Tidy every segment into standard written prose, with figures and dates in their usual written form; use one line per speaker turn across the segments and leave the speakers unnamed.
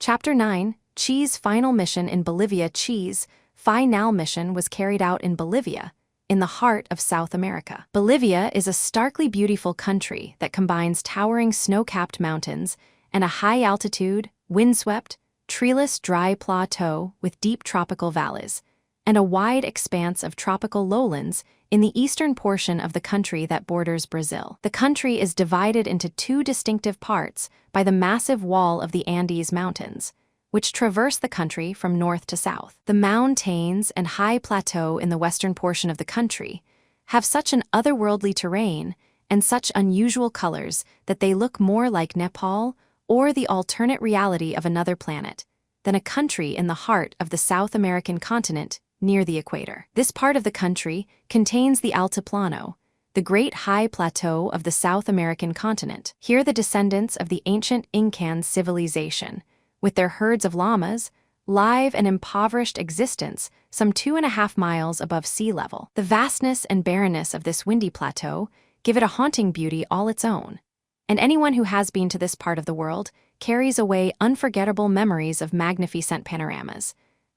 Chapter 9, Che's Final Mission in Bolivia. Che's final mission was carried out in Bolivia, in the heart of South America. Bolivia is a starkly beautiful country that combines towering snow-capped mountains and a high-altitude, windswept, treeless dry plateau with deep tropical valleys, and a wide expanse of tropical lowlands in the eastern portion of the country that borders Brazil. The country is divided into two distinctive parts by the massive wall of the Andes Mountains, which traverse the country from north to south. The mountains and high plateau in the western portion of the country have such an otherworldly terrain and such unusual colors that they look more like Nepal or the alternate reality of another planet than a country in the heart of the South American continent near the equator. This part of the country contains the Altiplano, the great high plateau of the South American continent. Here the descendants of the ancient Incan civilization, with their herds of llamas, live an impoverished existence some 2.5 miles above sea level. The vastness and barrenness of this windy plateau give it a haunting beauty all its own, and anyone who has been to this part of the world carries away unforgettable memories of magnificent panoramas.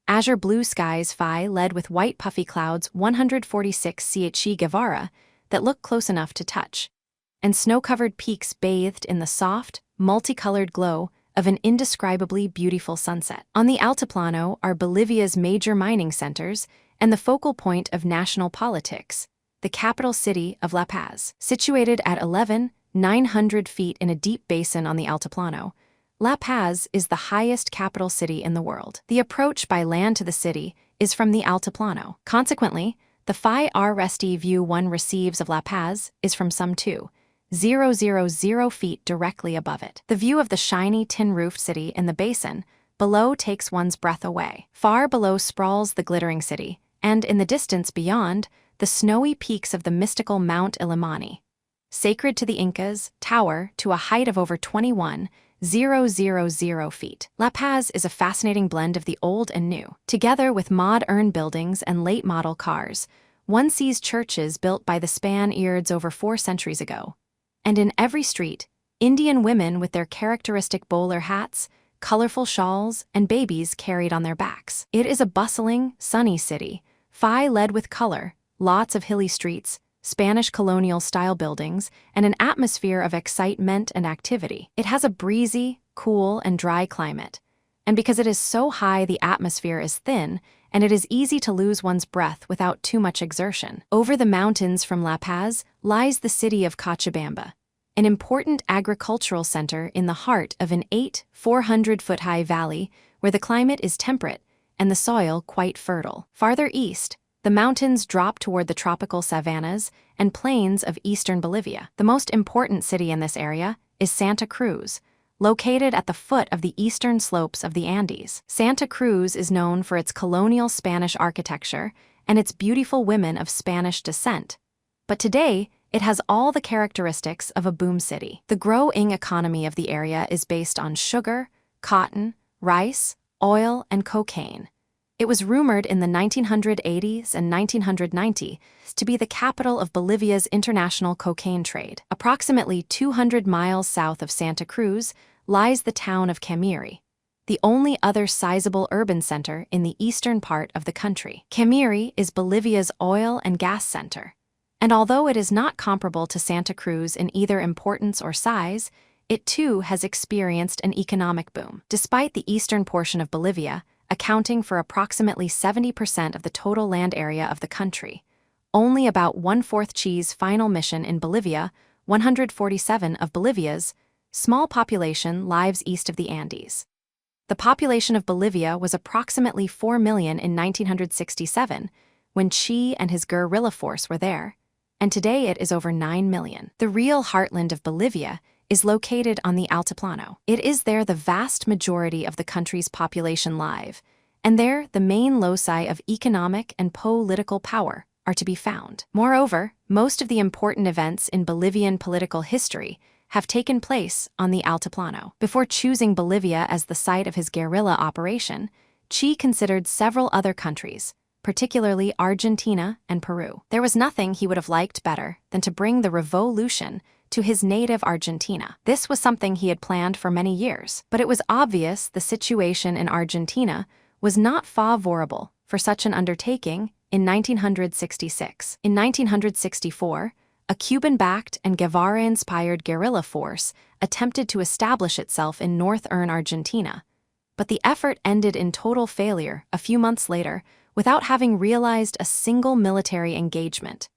Azure blue skies led with white puffy clouds 146 CheGuevara that look close enough to touch, and snow-covered peaks bathed in the soft, multicolored glow of an indescribably beautiful sunset. On the Altiplano are Bolivia's major mining centers and the focal point of national politics, the capital city of La Paz. Situated at 11,900 feet in a deep basin on the Altiplano, La Paz is the highest capital city in the world. The approach by land to the city is from the Altiplano. Consequently, the rest view one receives of La Paz is from some 2,000 feet directly above it. The view of the shiny tin-roofed city in the basin below takes one's breath away. Far below sprawls the glittering city, and in the distance beyond, the snowy peaks of the mystical Mount Illimani, sacred to the Incas, tower to a height of over 21,000 feet. La Paz is a fascinating blend of the old and new. Together with modern buildings and late model cars, one sees churches built by the Spaniards over 4 centuries ago. And in every street, Indian women with their characteristic bowler hats, colorful shawls, and babies carried on their backs. It is a bustling, sunny city, led with color, lots of hilly streets, Spanish colonial-style buildings, and an atmosphere of excitement and activity. It has a breezy, cool, and dry climate, and because it is so high, the atmosphere is thin, and it is easy to lose one's breath without too much exertion. Over the mountains from La Paz lies the city of Cochabamba, an important agricultural center in the heart of an 400-foot-high valley where the climate is temperate and the soil quite fertile. Farther east, the mountains drop toward the tropical savannas and plains of eastern Bolivia. The most important city in this area is Santa Cruz, located at the foot of the eastern slopes of the Andes. Santa Cruz is known for its colonial Spanish architecture and its beautiful women of Spanish descent, but today it has all the characteristics of a boom city. The growing economy of the area is based on sugar, cotton, rice, oil, and cocaine. It was rumored in the 1980s and 1990s to be the capital of Bolivia's international cocaine trade. Approximately 200 miles south of Santa Cruz lies the town of Camiri, the only other sizable urban center in the eastern part of the country. Camiri is Bolivia's oil and gas center, and although it is not comparable to Santa Cruz in either importance or size, it too has experienced an economic boom. Despite the eastern portion of Bolivia accounting for approximately 70% of the total land area of the country, only about 1/4 Che's final mission in Bolivia, 147 of Bolivia's small population lives east of the Andes. The population of Bolivia was approximately 4 million in 1967, when Che and his guerrilla force were there, and today it is over 9 million. The real heartland of Bolivia is located on the Altiplano. It is there the vast majority of the country's population live, and there the main loci of economic and political power are to be found. Moreover, most of the important events in Bolivian political history have taken place on the Altiplano. Before choosing Bolivia as the site of his guerrilla operation, Che considered several other countries, particularly Argentina and Peru. There was nothing he would have liked better than to bring the revolution to his native Argentina. This was something he had planned for many years, but it was obvious the situation in Argentina was not favorable for such an undertaking in 1966. In 1964, a Cuban-backed and Guevara-inspired guerrilla force attempted to establish itself in northern Argentina, but the effort ended in total failure a few months later without having realized a single military engagement.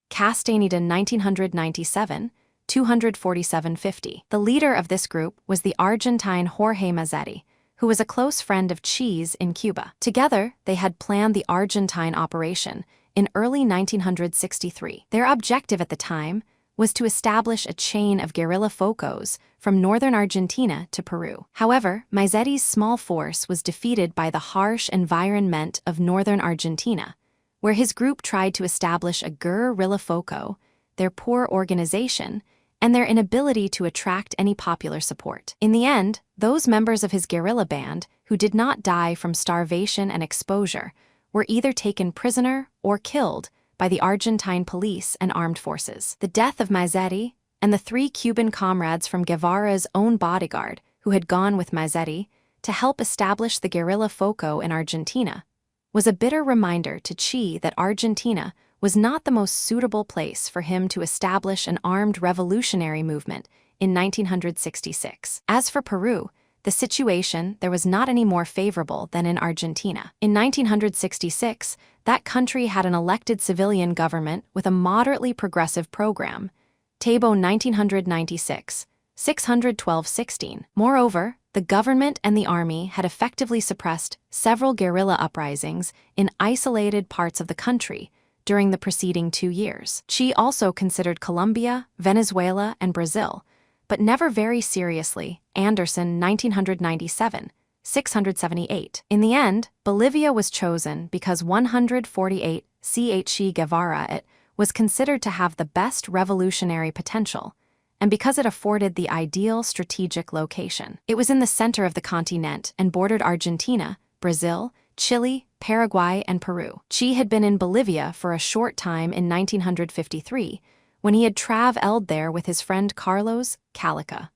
Castaneda 1997, 247-50. The leader of this group was the Argentine Jorge Mazzetti, who was a close friend of Che's in Cuba. Together, they had planned the Argentine operation in early 1963. Their objective at the time was to establish a chain of guerrilla focos from northern Argentina to Peru. However, Mazzetti's small force was defeated by the harsh environment of northern Argentina, where his group tried to establish a guerrilla foco, their poor organization, and their inability to attract any popular support. In the end, those members of his guerrilla band who did not die from starvation and exposure were either taken prisoner or killed by the Argentine police and armed forces. The death of Mazzetti and the 3 Cuban comrades from Guevara's own bodyguard who had gone with Mazzetti to help establish the guerrilla foco in Argentina was a bitter reminder to Che that Argentina was not the most suitable place for him to establish an armed revolutionary movement in 1966. As for Peru, the situation there was not any more favorable than in Argentina. In 1966, that country had an elected civilian government with a moderately progressive program, Tabo 1996, 612-16. Moreover, the government and the army had effectively suppressed several guerrilla uprisings in isolated parts of the country during the preceding 2 years. Che also considered Colombia, Venezuela, and Brazil, but never very seriously, Anderson 1997, 678. In the end, Bolivia was chosen because 148 CheGuevara it was considered to have the best revolutionary potential, and because it afforded the ideal strategic location. It was in the center of the continent and bordered Argentina, Brazil, Chile, Paraguay, and Peru. Che had been in Bolivia for a short time in 1953, when he had traveled there with his friend Carlos Calica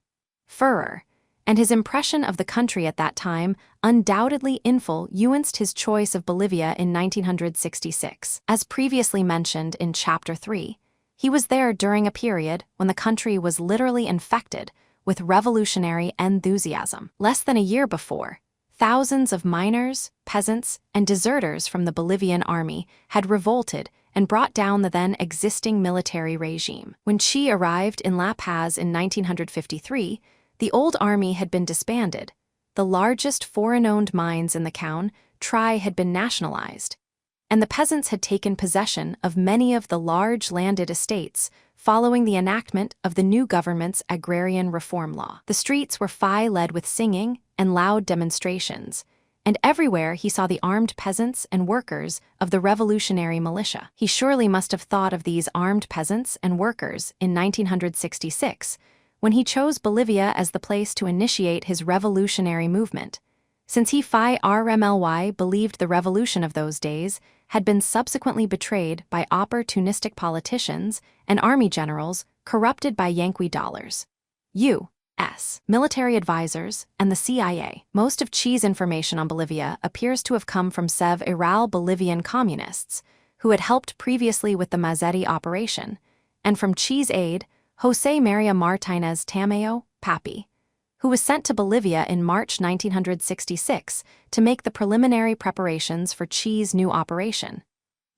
Ferrer, and his impression of the country at that time undoubtedly influenced his choice of Bolivia in 1966. As previously mentioned in Chapter 3, he was there during a period when the country was literally infected with revolutionary enthusiasm. Less than a year before, thousands of miners, peasants, and deserters from the Bolivian army had revolted and brought down the then existing military regime. When Che arrived in La Paz in 1953, the old army had been disbanded. The largest foreign-owned mines in the country had been nationalized, and the peasants had taken possession of many of the large landed estates following the enactment of the new government's agrarian reform law. The streets were led with singing and loud demonstrations, and everywhere he saw the armed peasants and workers of the revolutionary militia. He surely must have thought of these armed peasants and workers in 1966, when he chose Bolivia as the place to initiate his revolutionary movement, since he RMLY believed the revolution of those days had been subsequently betrayed by opportunistic politicians and army generals corrupted by Yankee dollars, U.S. military advisors, and the CIA. Most of Che's information on Bolivia appears to have come from several Bolivian communists who had helped previously with the Mazzetti operation, and from Che's aide, José María Martínez Tamayo, Papi, who was sent to Bolivia in March 1966 to make the preliminary preparations for Che's new operation.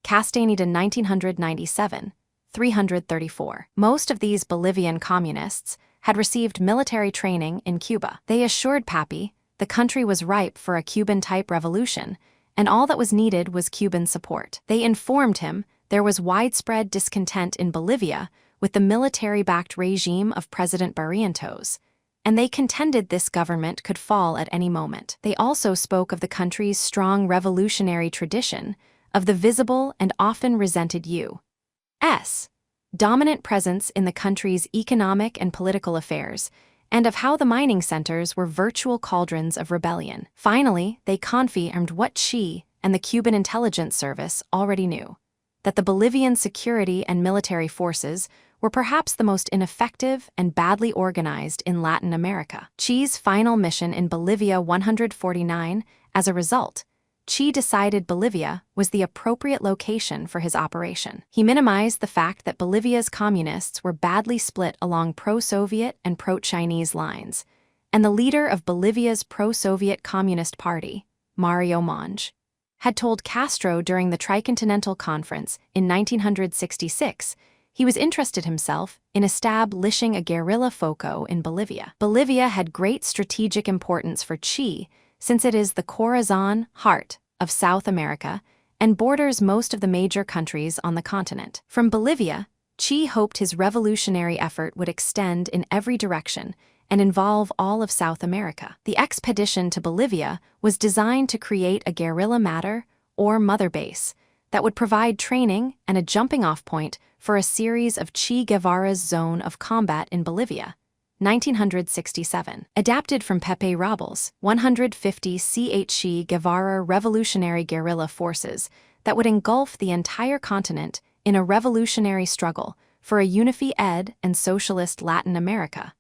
Castaneda 1997, 334. Most of these Bolivian communists had received military training in Cuba. They assured Papi the country was ripe for a Cuban-type revolution, and all that was needed was Cuban support. They informed him there was widespread discontent in Bolivia with the military-backed regime of President Barrientos, and they contended this government could fall at any moment. They also spoke of the country's strong revolutionary tradition, of the visible and often resented U.S. dominant presence in the country's economic and political affairs, and of how the mining centers were virtual cauldrons of rebellion. Finally, they confirmed what Che and the Cuban intelligence service already knew, that the Bolivian security and military forces were perhaps the most ineffective and badly organized in Latin America. Che's final mission in Bolivia 149, as a result, Che decided Bolivia was the appropriate location for his operation. He minimized the fact that Bolivia's communists were badly split along pro-Soviet and pro-Chinese lines, and the leader of Bolivia's pro-Soviet Communist Party, Mario Monge, had told Castro during the Tricontinental Conference in 1966 he was interested himself in establishing a guerrilla foco in Bolivia. Bolivia had great strategic importance for Che, since it is the corazon, heart, of South America and borders most of the major countries on the continent. From Bolivia, Che hoped his revolutionary effort would extend in every direction and involve all of South America. The expedition to Bolivia was designed to create a guerrilla mater, or mother base, that would provide training and a jumping-off point for a series of Che Guevara's zone of combat in Bolivia, 1967. Adapted from Pepe Rabal's 150 Che Guevara revolutionary guerrilla forces that would engulf the entire continent in a revolutionary struggle for a unified and socialist Latin America.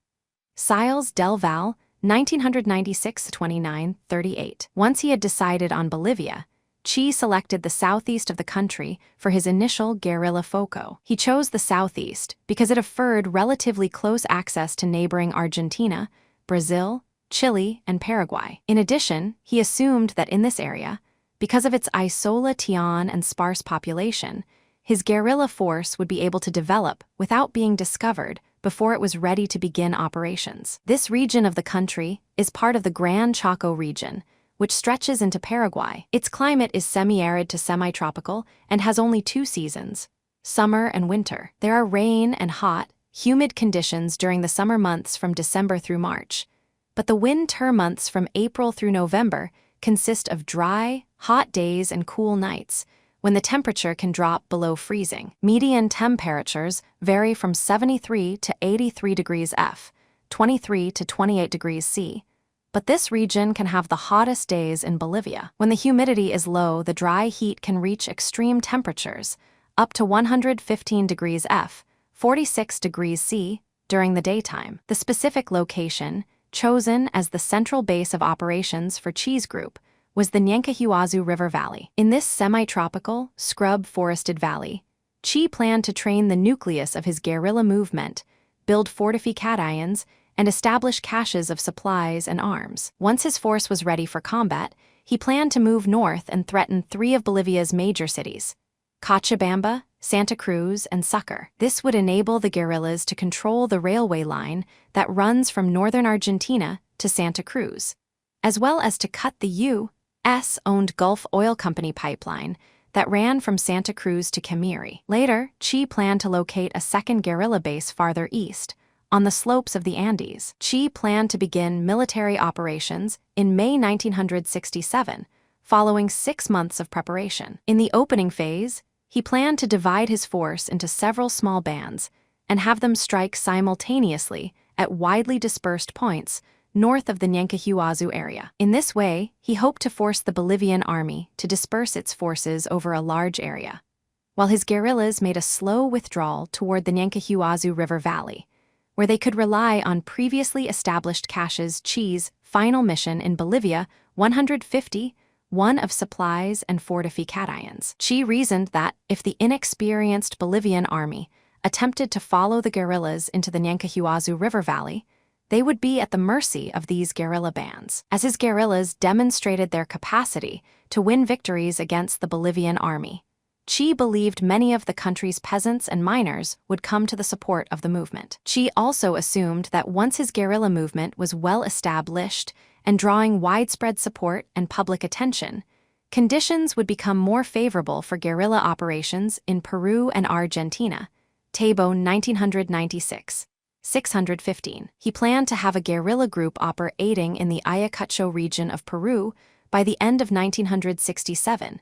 Siles del Val, 1996-29-38. Once he had decided on Bolivia, Che selected the southeast of the country for his initial guerrilla foco. He chose the southeast because it offered relatively close access to neighboring Argentina, Brazil, Chile, and Paraguay. In addition, he assumed that in this area, because of its isolation and sparse population, his guerrilla force would be able to develop without being discovered before it was ready to begin operations. This region of the country is part of the Gran Chaco region, which stretches into Paraguay. Its climate is semi-arid to semi-tropical and has only 2 seasons, summer and winter. There are rain and hot, humid conditions during the summer months from December through March, but the winter months from April through November consist of dry, hot days and cool nights, when the temperature can drop below freezing. Median temperatures vary from 73 to 83 degrees F, 23 to 28 degrees C, but this region can have the hottest days in Bolivia. When the humidity is low, the dry heat can reach extreme temperatures, up to 115 degrees F, 46 degrees C, during the daytime. The specific location, chosen as the central base of operations for Che's group, was the Nyancahuazu River Valley. In this semi-tropical, scrub-forested valley, Che planned to train the nucleus of his guerrilla movement, build fortifications, and establish caches of supplies and arms. Once his force was ready for combat, he planned to move north and threaten 3 of Bolivia's major cities, Cochabamba, Santa Cruz, and Sucre. This would enable the guerrillas to control the railway line that runs from northern Argentina to Santa Cruz, as well as to cut the U.S.-owned Gulf Oil Company pipeline that ran from Santa Cruz to Camiri. Later, Che planned to locate a second guerrilla base farther east, on the slopes of the Andes. Che planned to begin military operations in May 1967, following 6 months of preparation. In the opening phase, he planned to divide his force into several small bands and have them strike simultaneously at widely dispersed points north of the Nyancahuazu area. In this way, he hoped to force the Bolivian army to disperse its forces over a large area, while his guerrillas made a slow withdrawal toward the Nyancahuazu River Valley, where they could rely on previously established caches. Che's final mission in Bolivia 150, one of supplies and fortifications. Che reasoned that if the inexperienced Bolivian army attempted to follow the guerrillas into the Nyancahuazu River Valley, they would be at the mercy of these guerrilla bands. As his guerrillas demonstrated their capacity to win victories against the Bolivian army, Che believed many of the country's peasants and miners would come to the support of the movement. Che also assumed that once his guerrilla movement was well established and drawing widespread support and public attention, conditions would become more favorable for guerrilla operations in Peru and Argentina. Tabo 1996. 615. He planned to have a guerrilla group operating in the Ayacucho region of Peru by the end of 1967,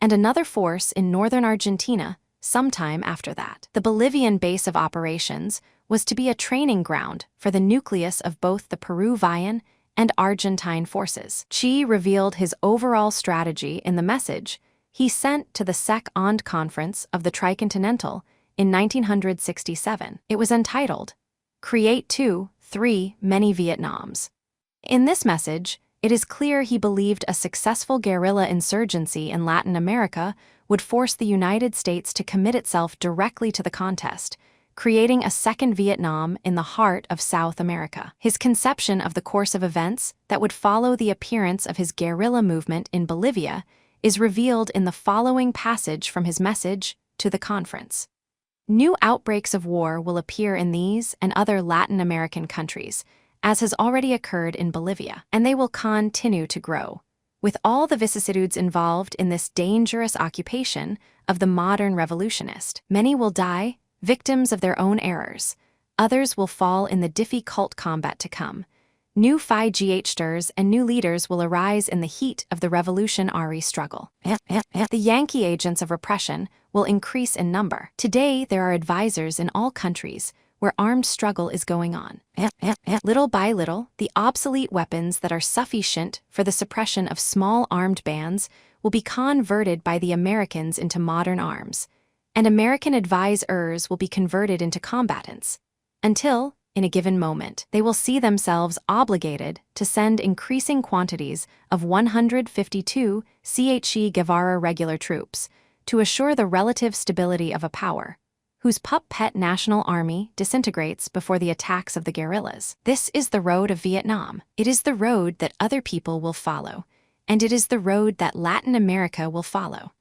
and another force in northern Argentina sometime after that. The Bolivian base of operations was to be a training ground for the nucleus of both the Peruvian and Argentine forces. Che revealed his overall strategy in the message he sent to the Second Conference of the Tricontinental in 1967. It was entitled, "Create 2, 3, Many Vietnams." In this message, it is clear he believed a successful guerrilla insurgency in Latin America would force the United States to commit itself directly to the contest, creating a second Vietnam in the heart of South America. His conception of the course of events that would follow the appearance of his guerrilla movement in Bolivia is revealed in the following passage from his message to the conference. New outbreaks of war will appear in these and other Latin American countries, as has already occurred in Bolivia, and they will continue to grow, with all the vicissitudes involved in this dangerous occupation of the modern revolutionist. Many will die, victims of their own errors. Others will fall in the difficult combat to come. New 5GHers and new leaders will arise in the heat of the revolutionary struggle. The Yankee agents of repression will increase in number. Today, there are advisors in all countries where armed struggle is going on. Little by little, the obsolete weapons that are sufficient for the suppression of small armed bands will be converted by the Americans into modern arms, and American advisors will be converted into combatants, until, in a given moment, they will see themselves obligated to send increasing quantities of 152 CheGuevara regular troops to assure the relative stability of a power whose puppet national army disintegrates before the attacks of the guerrillas. This is the road of Vietnam. It is the road that other people will follow, and it is the road that Latin America will follow.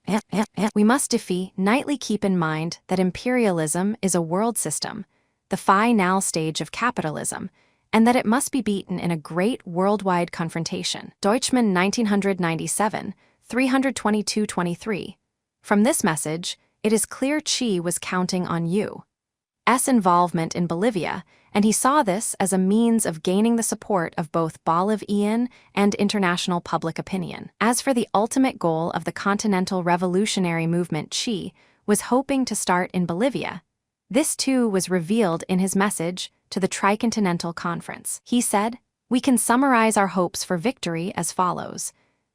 We must definitely keep in mind that imperialism is a world system, the final stage of capitalism, and that it must be beaten in a great worldwide confrontation. Deutschmann 1997, 322-23. From this message, it is clear Che was counting on U.S. involvement in Bolivia, and he saw this as a means of gaining the support of both Bolivian and international public opinion. As for the ultimate goal of the Continental Revolutionary Movement, Che was hoping to start in Bolivia. This too was revealed in his message to the Tricontinental Conference. He said, "We can summarize our hopes for victory as follows: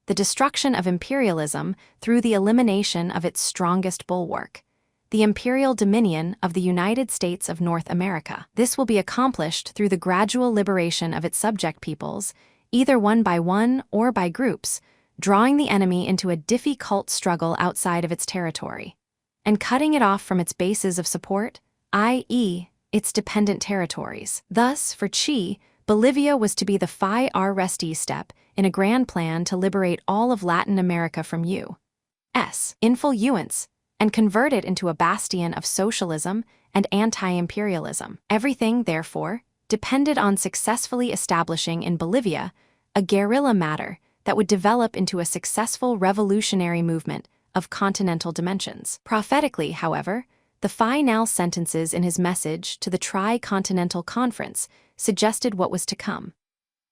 the destruction of imperialism through the elimination of its strongest bulwark, the imperial dominion of the United States of North America. This will be accomplished through the gradual liberation of its subject peoples, either one by one or by groups, drawing the enemy into a difficult struggle outside of its territory, and cutting it off from its bases of support, i.e., its dependent territories." Thus, for Che, Bolivia was to be the first step in a grand plan to liberate all of Latin America from U.S. influence and convert it into a bastion of socialism and anti-imperialism. Everything, therefore, depended on successfully establishing in Bolivia a guerrilla matter that would develop into a successful revolutionary movement of continental dimensions. Prophetically, however, the final sentences in his message to the Tricontinental Conference suggested what was to come.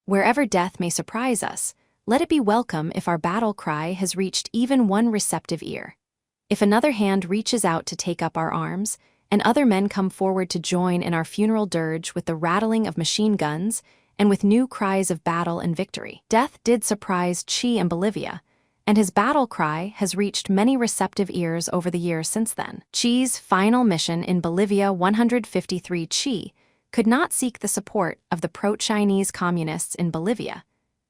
Wherever death may surprise us, let it be welcome if our battle cry has reached even one receptive ear. If another hand reaches out to take up our arms, and other men come forward to join in our funeral dirge with the rattling of machine guns and with new cries of battle and victory. Death did surprise Che in Bolivia, and his battle cry has reached many receptive ears over the years since then. Che's final mission in Bolivia 153. Che could not seek the support of the pro-Chinese communists in Bolivia,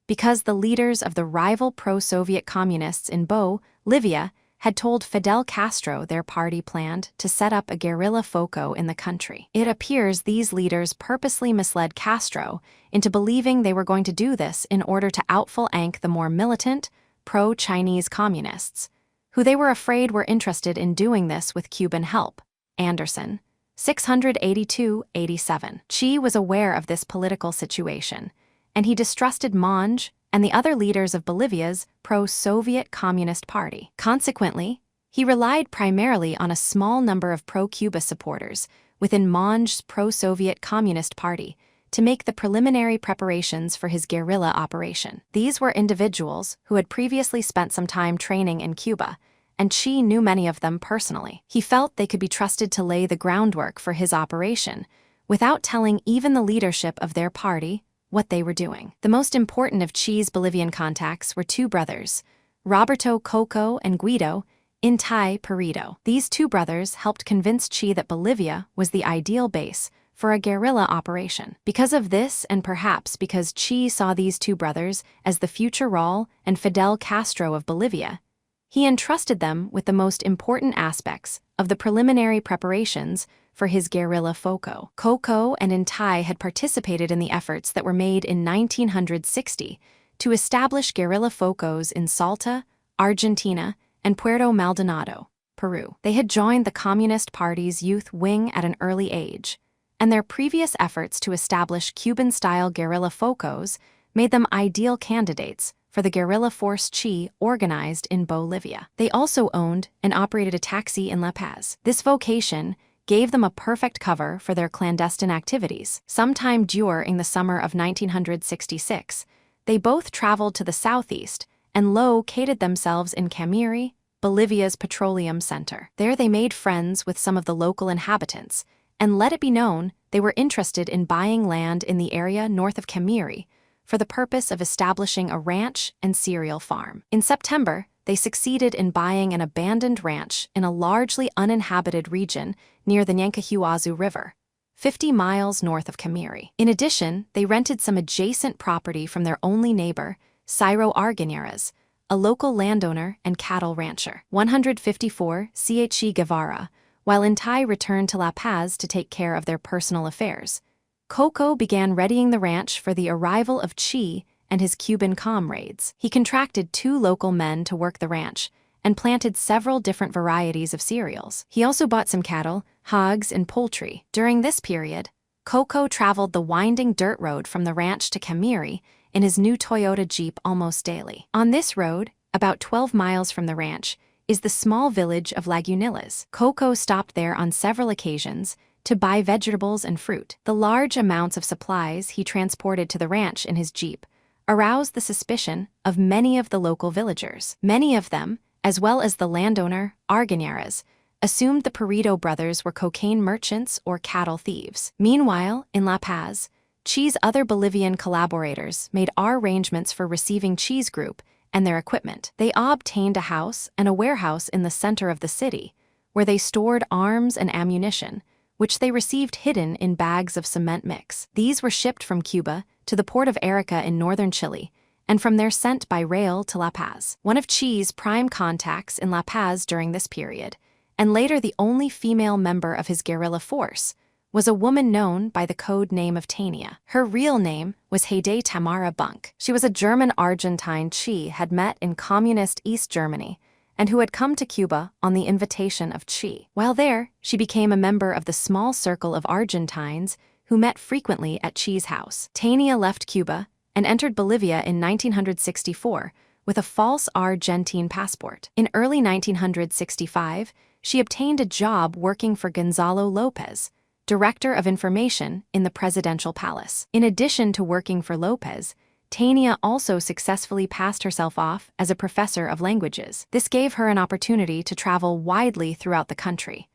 because the leaders of the rival pro-Soviet communists in Bolivia had told Fidel Castro their party planned to set up a guerrilla foco in the country. It appears these leaders purposely misled Castro into believing they were going to do this in order to outflank the more militant, pro-Chinese communists, who they were afraid were interested in doing this with Cuban help. Anderson, 682-87. Che was aware of this political situation, and he distrusted Monge and the other leaders of Bolivia's pro-Soviet Communist Party. Consequently, he relied primarily on a small number of pro-Cuba supporters within Monge's pro-Soviet Communist Party to make the preliminary preparations for his guerrilla operation. These were individuals who had previously spent some time training in Cuba, and Che knew many of them personally. He felt they could be trusted to lay the groundwork for his operation, without telling even the leadership of their party what they were doing. The most important of Che's Bolivian contacts were two brothers, Roberto Coco and Guido, In Thai, Perito. These two brothers helped convince Che that Bolivia was the ideal base for a guerrilla operation. Because of this, and perhaps because Che saw these two brothers as the future Raul and Fidel Castro of Bolivia, he entrusted them with the most important aspects of the preliminary preparations for his guerrilla foco. Coco and Intai had participated in the efforts that were made in 1960 to establish guerrilla focos in Salta, Argentina, and Puerto Maldonado, Peru. They had joined the Communist Party's youth wing at an early age, and their previous efforts to establish Cuban-style guerrilla focos made them ideal candidates for the guerrilla force Che organized in Bolivia. They also owned and operated a taxi in La Paz. This vocation gave them a perfect cover for their clandestine activities. Sometime during the summer of 1966, they both traveled to the southeast and located themselves in Camiri, Bolivia's petroleum center. There they made friends with some of the local inhabitants, and let it be known they were interested in buying land in the area north of Camiri for the purpose of establishing a ranch and cereal farm. In September, they succeeded in buying an abandoned ranch in a largely uninhabited region near the Nyancahuazu River, 50 miles north of Camiri. In addition, they rented some adjacent property from their only neighbor, Ciro Argañarez, a local landowner and cattle rancher. 154 CheGuevara, while Intai returned to La Paz to take care of their personal affairs. Coco began readying the ranch for the arrival of Che and his Cuban comrades. He contracted 2 local men to work the ranch and planted several different varieties of cereals. He also bought some cattle, hogs, and poultry. During this period, Coco traveled the winding dirt road from the ranch to Camiri in his new Toyota Jeep almost daily. On this road, about 12 miles from the ranch, is the small village of Lagunillas. Coco stopped there on several occasions to buy vegetables and fruit. The large amounts of supplies he transported to the ranch in his Jeep aroused the suspicion of many of the local villagers. Many of them, as well as the landowner, Argañarez, assumed the Perito brothers were cocaine merchants or cattle thieves. Meanwhile, in La Paz, Che's other Bolivian collaborators made arrangements for receiving Che's group and their equipment. They obtained a house and a warehouse in the center of the city, where they stored arms and ammunition, which they received hidden in bags of cement mix. These were shipped from Cuba to the port of Arica in northern Chile, and from there sent by rail to La Paz. One of Che's prime contacts in La Paz during this period, and later the only female member of his guerrilla force, was a woman known by the code name of Tania. Her real name was Haydée Tamara Bunk. She was a German-Argentine Che had met in communist East Germany, and who had come to Cuba on the invitation of Che. While there, she became a member of the small circle of Argentines who met frequently at Che's house. Tania left Cuba and entered Bolivia in 1964 with a false Argentine passport. In early 1965, she obtained a job working for Gonzalo Lopez, Director of Information in the Presidential Palace. In addition to working for Lopez, Tania also successfully passed herself off as a professor of languages. This gave her an opportunity to travel widely throughout the country,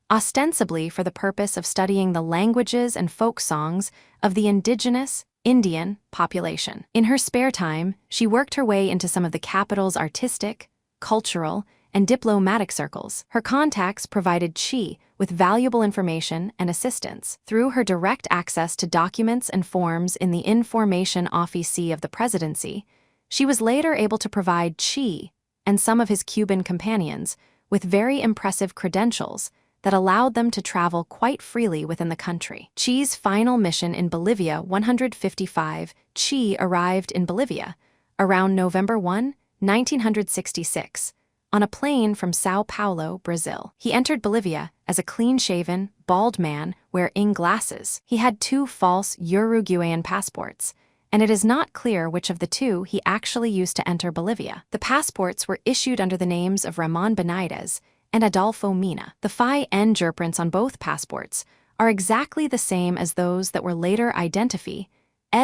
ostensibly for the purpose of studying the languages and folk songs of the indigenous Indian population. In her spare time, she worked her way into some of the capital's artistic, cultural, and diplomatic circles. Her contacts provided Che with valuable information and assistance. Through her direct access to documents and forms in the Information Office of the Presidency, she was later able to provide Che and some of his Cuban companions with very impressive credentials that allowed them to travel quite freely within the country. Che's final mission in Bolivia 155, Che arrived in Bolivia around November 1, 1966, on a plane from Sao Paulo, Brazil. He entered Bolivia as a clean-shaven, bald man wearing glasses. He had 2 false Uruguayan passports, and it is not clear which of the 2 he actually used to enter Bolivia. The passports were issued under the names of Ramon Benitez and Adolfo Mina. The fingerprints on both passports are exactly the same as those that were later identified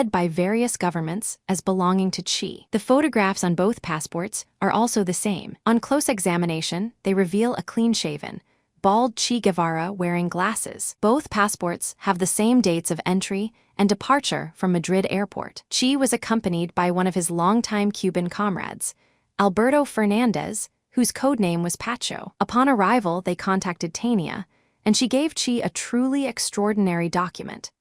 by various governments as belonging to Che. The photographs on both passports are also the same. On close examination, they reveal a clean-shaven, bald Che Guevara wearing glasses. Both passports have the same dates of entry and departure from Madrid airport. Che was accompanied by one of his longtime Cuban comrades, Alberto Fernandez, whose codename was Pacho. Upon arrival, they contacted Tania, and she gave Che a truly extraordinary document.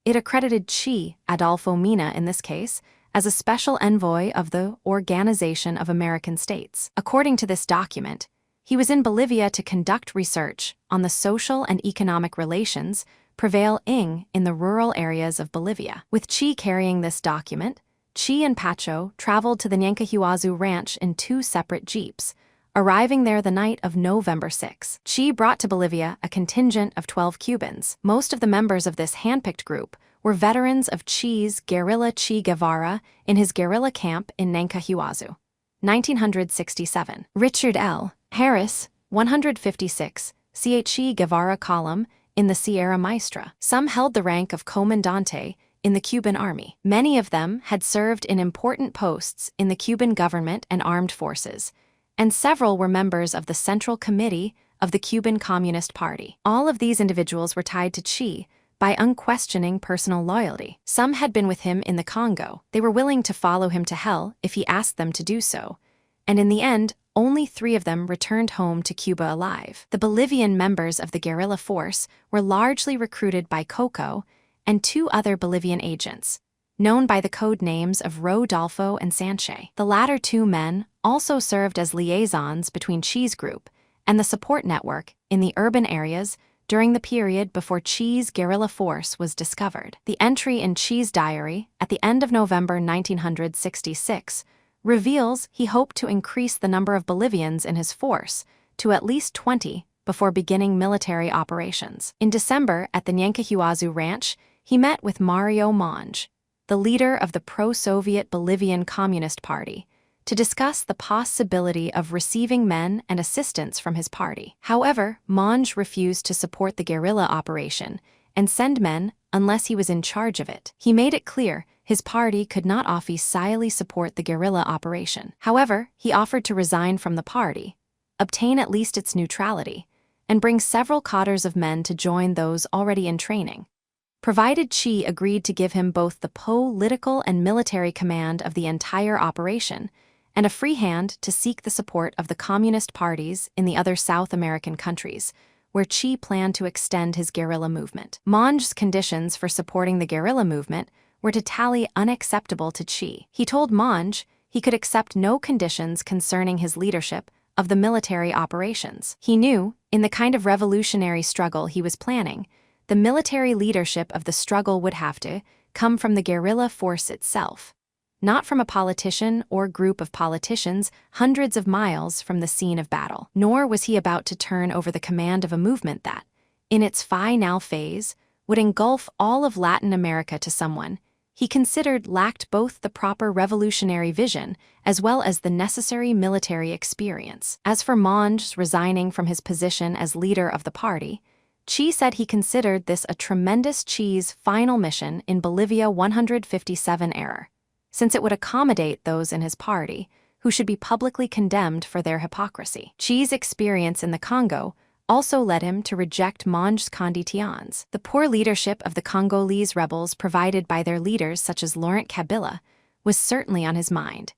It accredited Che, Adolfo Mina in this case, as a special envoy of the Organization of American States. According to this document, he was in Bolivia to conduct research on the social and economic relations prevailing in the rural areas of Bolivia. With Che carrying this document, Che and Pacho traveled to the Ñancahuazú ranch in 2 separate jeeps, arriving there the night of November 6. Che brought to Bolivia a contingent of 12 Cubans. Most of the members of this handpicked group were veterans of Che's guerrilla CheGuevara in his guerrilla camp in Ñancahuazú. 1967. Richard L. Harris, 156, CheGuevara column in the Sierra Maestra. Some held the rank of comandante in the Cuban army. Many of them had served in important posts in the Cuban government and armed forces, and several were members of the Central Committee of the Cuban Communist Party. All of these individuals were tied to Che by unquestioning personal loyalty. Some had been with him in the Congo. They were willing to follow him to hell if he asked them to do so, and in the end, only 3 of them returned home to Cuba alive. The Bolivian members of the guerrilla force were largely recruited by Coco and 2 other Bolivian agents, known by the code names of Rodolfo and Sanche. The latter 2 men also served as liaisons between Che's group and the support network in the urban areas during the period before Che's guerrilla force was discovered. The entry in Che's diary at the end of November 1966 reveals he hoped to increase the number of Bolivians in his force to at least 20 before beginning military operations. In December, at the Ñancahuazú ranch, he met with Mario Monge, the leader of the pro-Soviet Bolivian Communist Party, to discuss the possibility of receiving men and assistance from his party. However, Monge refused to support the guerrilla operation and send men unless he was in charge of it. He made it clear his party could not officially support the guerrilla operation. However, he offered to resign from the party, obtain at least its neutrality, and bring several cadres of men to join those already in training, provided Che agreed to give him both the political and military command of the entire operation and a free hand to seek the support of the communist parties in the other South American countries, where Che planned to extend his guerrilla movement. Monge's conditions for supporting the guerrilla movement were totally unacceptable to Che. He told Monge he could accept no conditions concerning his leadership of the military operations. He knew, in the kind of revolutionary struggle he was planning, the military leadership of the struggle would have to come from the guerrilla force itself, not from a politician or group of politicians hundreds of miles from the scene of battle. Nor was he about to turn over the command of a movement that, in its final phase, would engulf all of Latin America to someone he considered lacked both the proper revolutionary vision as well as the necessary military experience. As for Monge resigning from his position as leader of the party, Che said he considered this a tremendous Che's final mission in Bolivia 157 era, since it would accommodate those in his party who should be publicly condemned for their hypocrisy. Che's experience in the Congo also led him to reject Monge's conditions. The poor leadership of the Congolese rebels provided by their leaders such as Laurent Kabila was certainly on his mind,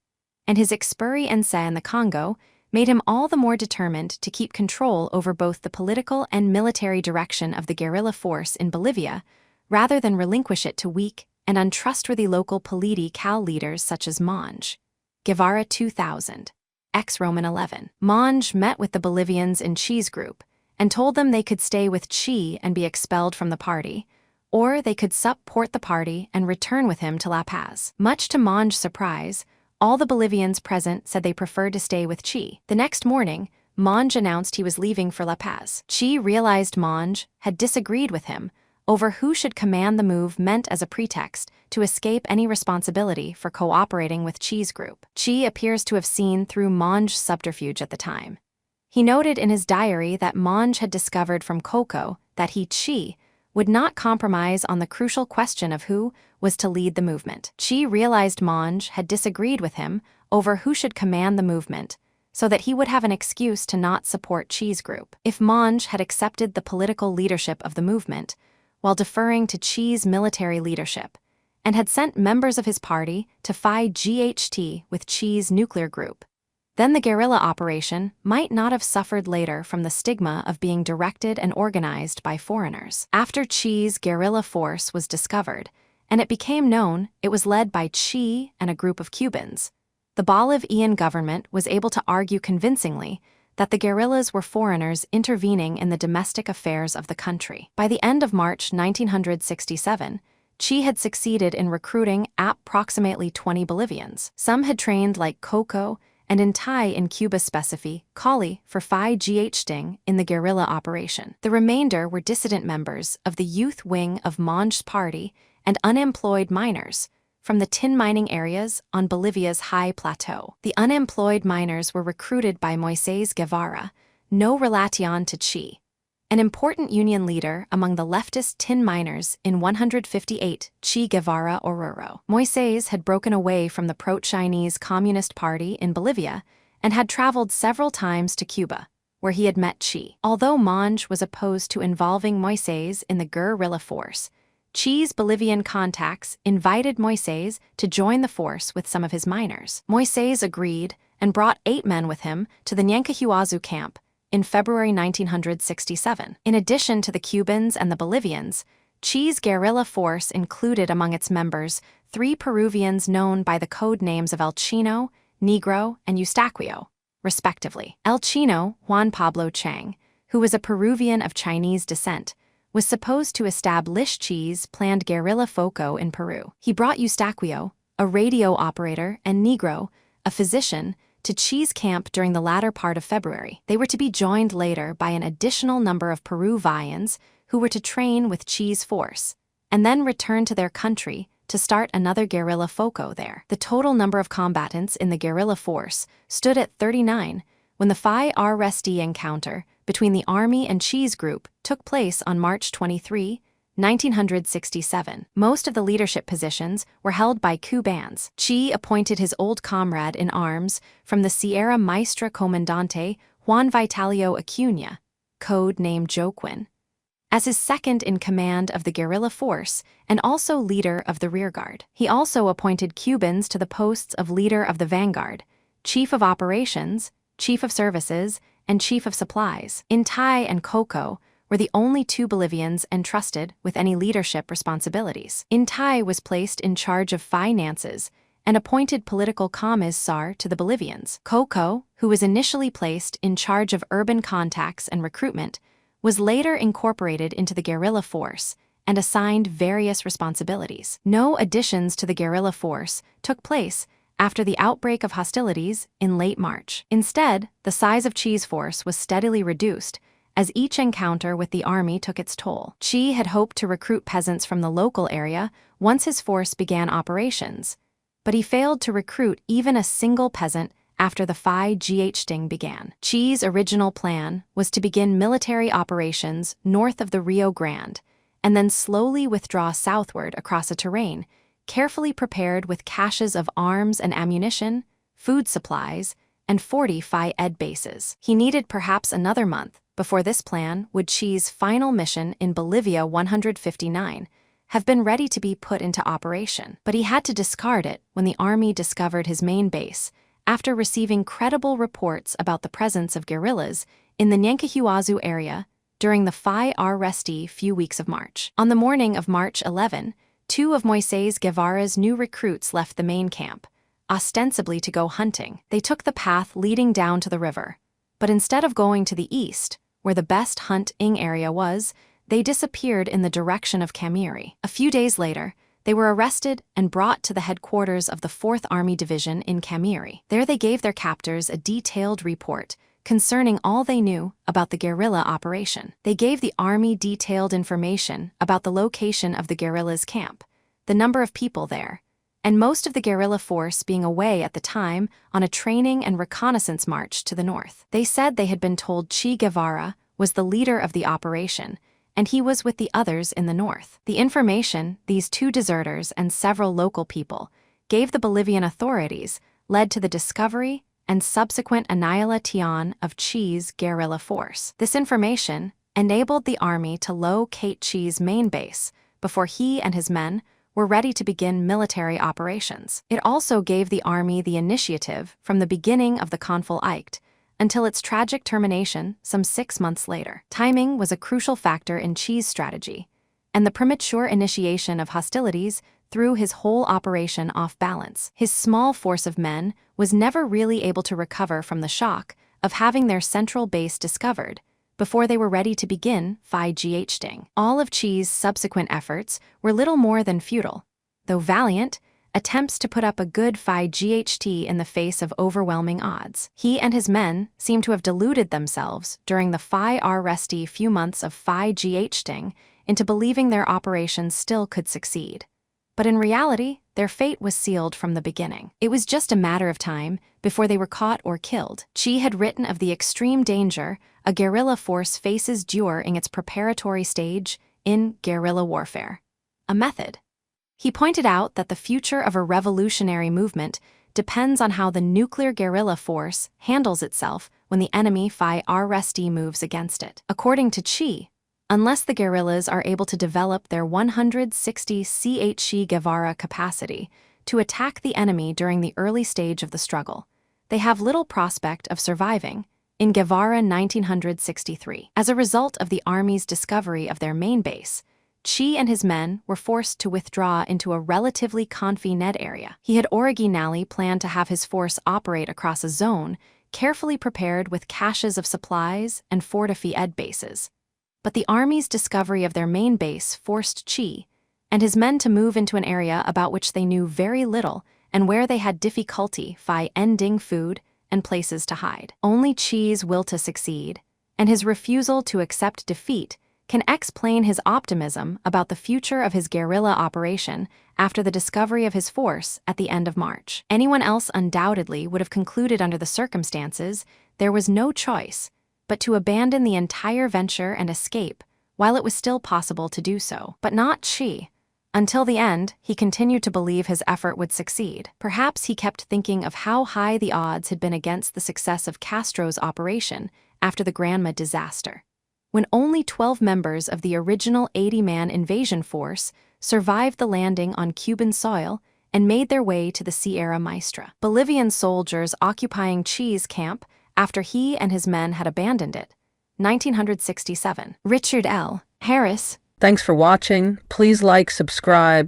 and his experience in the Congo made him all the more determined to keep control over both the political and military direction of the guerrilla force in Bolivia, rather than relinquish it to weak and untrustworthy local political leaders such as Monge. Guevara 2000. Ex-Roman 11. Monge met with the Bolivians in Che's group and told them they could stay with Che and be expelled from the party, or they could support the party and return with him to La Paz. Much to Monge's surprise, all the Bolivians present said they preferred to stay with Che. The next morning, Monge announced he was leaving for La Paz. Che realized Monge had disagreed with him over who should command the move, meant as a pretext to escape any responsibility for cooperating with Che's group. Che appears to have seen through Monge's subterfuge at the time. He noted in his diary that Monge had discovered from Coco that he, Che, would not compromise on the crucial question of who was to lead the movement. Che realized Monge had disagreed with him over who should command the movement, so that he would have an excuse to not support Che's group. If Monge had accepted the political leadership of the movement, while deferring to Che's military leadership, and had sent members of his party to fight GHT with Che's nuclear group, then the guerrilla operation might not have suffered later from the stigma of being directed and organized by foreigners. After Che's guerrilla force was discovered, and it became known it was led by Che and a group of Cubans, the Bolivian government was able to argue convincingly that the guerrillas were foreigners intervening in the domestic affairs of the country. By the end of March 1967, Che had succeeded in recruiting approximately 20 Bolivians. Some had trained like Coco and in Thai in Cuba specifi, Kali for Phi Gh Sting in the guerrilla operation. The remainder were dissident members of the youth wing of Monge's party and unemployed miners from the tin mining areas on Bolivia's high plateau. The unemployed miners were recruited by Moises Guevara, no relation to Che, an important union leader among the leftist tin miners in 158 CheGuevara Oruro. Moises had broken away from the pro-Chinese Communist Party in Bolivia and had traveled several times to Cuba, where he had met Che. Although Monge was opposed to involving Moises in the guerrilla force, Che's Bolivian contacts invited Moises to join the force with some of his miners. Moises agreed and brought 8 men with him to the Nyancahuazu camp in February 1967. In addition to the Cubans and the Bolivians, Che's guerrilla force included among its members 3 Peruvians known by the code names of El Chino, Negro, and Eustaquio, respectively. El Chino, Juan Pablo Chang, who was a Peruvian of Chinese descent, was supposed to establish Che's planned guerrilla foco in Peru. He brought Eustaquio, a radio operator, and Negro, a physician, to Che's camp during the latter part of February. They were to be joined later by an additional number of Peruvians who were to train with Che's force, and then return to their country to start another guerrilla foco there. The total number of combatants in the guerrilla force stood at 39 when the Phi RSD encounter between the Army and Che's group took place on March 23, 1967. Most of the leadership positions were held by Cubans. Che appointed his old comrade in arms from the Sierra Maestra Comandante Juan Vitalio Acuña, code name Joaquin, as his second in command of the guerrilla force and also leader of the rearguard. He also appointed Cubans to the posts of leader of the vanguard, chief of operations, chief of services, and chief of supplies. In Thai and Coco were the only 2 Bolivians entrusted with any leadership responsibilities. In Thai was placed in charge of finances and appointed political commissar to the Bolivians. Coco, who was initially placed in charge of urban contacts and recruitment, was later incorporated into the guerrilla force and assigned various responsibilities. No additions to the guerrilla force took place after the outbreak of hostilities in late March. Instead, the size of Che's force was steadily reduced as each encounter with the army took its toll. Che had hoped to recruit peasants from the local area once his force began operations, but he failed to recruit even a single peasant after the Phi Gh Sting began. Che's original plan was to begin military operations north of the Rio Grande and then slowly withdraw southward across a terrain carefully prepared with caches of arms and ammunition, food supplies, and 40 Phi Ed bases. He needed perhaps another month before this plan would Che's final mission in Bolivia 159 have been ready to be put into operation. But he had to discard it when the army discovered his main base after receiving credible reports about the presence of guerrillas in the Nyancahuazu area during the Phi RSD few weeks of March. On the morning of March 11, 2 of Moises Guevara's new recruits left the main camp, ostensibly to go hunting. They took the path leading down to the river, but instead of going to the east, where the best hunting area was, they disappeared in the direction of Camiri. A few days later, they were arrested and brought to the headquarters of the 4th Army Division in Camiri. There they gave their captors a detailed report concerning all they knew about the guerrilla operation. They gave the army detailed information about the location of the guerrillas' camp, the number of people there, and most of the guerrilla force being away at the time on a training and reconnaissance march to the north. They said they had been told Che Guevara was the leader of the operation, and he was with the others in the north. The information these 2 deserters and several local people gave the Bolivian authorities led to the discovery and subsequent annihilation of Che's guerrilla force. This information enabled the army to locate Che's main base before he and his men were ready to begin military operations. It also gave the army the initiative from the beginning of the conflict until its tragic termination some 6 months later. Timing was a crucial factor in Che's strategy, and the premature initiation of hostilities threw his whole operation off balance. His small force of men was never really able to recover from the shock of having their central base discovered before they were ready to begin fighting. All of Che's subsequent efforts were little more than futile, though valiant, attempts to put up a good fight in the face of overwhelming odds. He and his men seem to have deluded themselves during the few months of fighting into believing their operations still could succeed. But in reality, their fate was sealed from the beginning. It was just a matter of time before they were caught or killed. Che had written of the extreme danger a guerrilla force faces during its preparatory stage in guerrilla warfare, a method. He pointed out that the future of a revolutionary movement depends on how the nuclear guerrilla force handles itself when the enemy moves against it. According to Che, unless the guerrillas are able to develop their 160 CheGuevara capacity to attack the enemy during the early stage of the struggle, they have little prospect of surviving. In Guevara 1963, as a result of the army's discovery of their main base, Che and his men were forced to withdraw into a relatively confined area. He had originally planned to have his force operate across a zone carefully prepared with caches of supplies and fortified bases. But the army's discovery of their main base forced Che and his men to move into an area about which they knew very little and where they had difficulty finding food and places to hide. Only Che's will to succeed and his refusal to accept defeat can explain his optimism about the future of his guerrilla operation after the discovery of his force at the end of March. Anyone else undoubtedly would have concluded under the circumstances there was no choice but to abandon the entire venture and escape while it was still possible to do so. But not Che. Until the end, he continued to believe his effort would succeed. Perhaps he kept thinking of how high the odds had been against the success of Castro's operation after the Granma disaster, when only 12 members of the original 80-man invasion force survived the landing on Cuban soil and made their way to the Sierra Maestra. Bolivian soldiers occupying Che's camp after he and his men had abandoned it. 1967. Richard L. Harris.
Thanks for watching. Please like, subscribe.